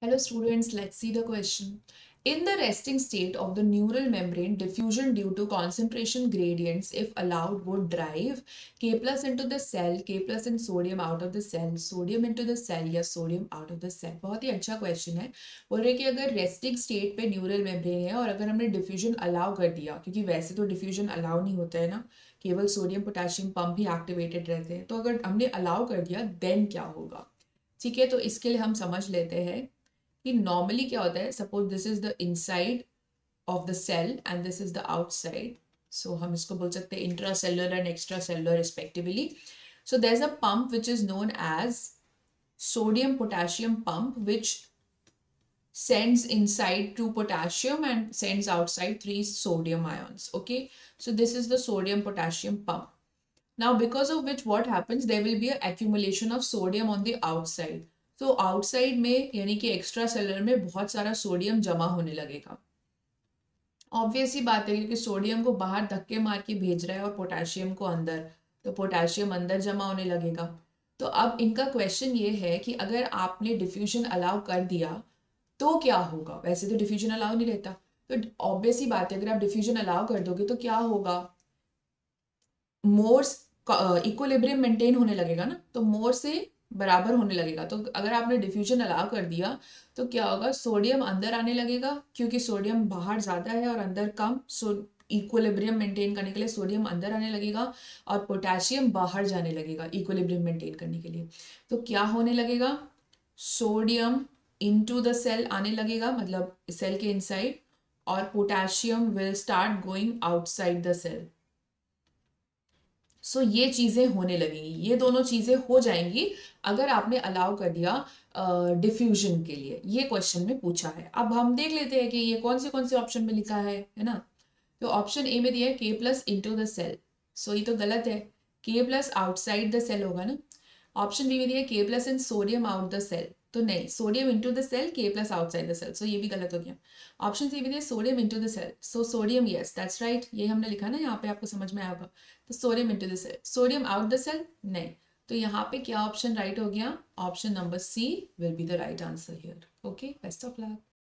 Hello students, let's see the question. In the resting state of the neural membrane, diffusion due to concentration gradients, if allowed, would drive K plus into the cell, K plus and sodium out of the cell, sodium into the cell या sodium out of the cell. बहुत ही अच्छा question है. बोल रहे कि अगर resting state पे neural membrane है और अगर हमने डिफ्यूजन अलाउ कर दिया, क्योंकि वैसे तो डिफ्यूजन अलाउ नहीं होता है ना, केवल सोडियम पोटेशियम पंप ही एक्टिवेटेड रहते हैं, तो अगर हमने अलाउ कर दिया देन क्या होगा. ठीक है, तो इसके लिए हम समझ लेते हैं कि नॉर्मली क्या होता है. Suppose this is the inside of the cell and this is the outside. So हम इसको बोल सकते हैं intra cellular and extra cellular respectively. So there is a pump which is known as sodium potassium pump which sends inside 2 potassium and sends outside 3 sodium ions. Okay, so this is the sodium potassium pump. Now because of which what happens, there will be a accumulation of sodium on the outside. तो outside में यानी कि extra cellular में बहुत सारा sodium जमा होने लगेगा. ऑब्वियस ही बात है क्योंकि सोडियम को बाहर धक्के मार के भेज रहा है और पोटेशियम को अंदर, तो पोटेशियम अंदर जमा होने लगेगा. तो अब इनका क्वेश्चन ये है कि अगर आपने डिफ्यूजन अलाउ कर दिया तो क्या होगा. वैसे तो डिफ्यूजन अलाउ नहीं रहता, तो ऑब्वियस ही बात है अगर आप डिफ्यूजन अलाउ कर दोगे तो क्या होगा, मोर इक्विलिब्रियम मेंटेन होने लगेगा ना, तो मोर से बराबर होने लगेगा. तो अगर आपने डिफ्यूजन अलाउ कर दिया तो क्या होगा, सोडियम अंदर आने लगेगा क्योंकि सोडियम बाहर ज़्यादा है और अंदर कम. सो इक्विलिब्रियम मेंटेन करने के लिए सोडियम अंदर आने लगेगा और पोटेशियम बाहर जाने लगेगा इक्विलिब्रियम मेंटेन करने के लिए. तो क्या होने लगेगा, सोडियम इनटू द सेल आने लगेगा, मतलब सेल के इनसाइड, और potassium will start going outside the cell. So ये चीज़ें होने लगेंगी, ये दोनों चीज़ें हो जाएंगी अगर आपने अलाउ कर दिया डिफ्यूजन के लिए. ये क्वेश्चन में पूछा है. अब हम देख लेते हैं कि ये कौन से ऑप्शन में लिखा है ना. तो ऑप्शन ए में दिया है K plus into the cell. So ये तो गलत है, K plus outside the cell होगा ना. ऑप्शन बी में दिया है K plus and sodium out the cell, तो नहीं, sodium into the cell, K plus outside the cell, so ये भी गलत हो गया. ऑप्शन सी में दिया sodium into the cell, so sodium, yes that's right, ये हमने लिखा ना यहाँ पे, आपको समझ में आया होगा. तो sodium into the cell, sodium out the cell नहीं. तो यहाँ पे क्या ऑप्शन राइट हो गया, option number C will be the right answer here. Okay, best of luck.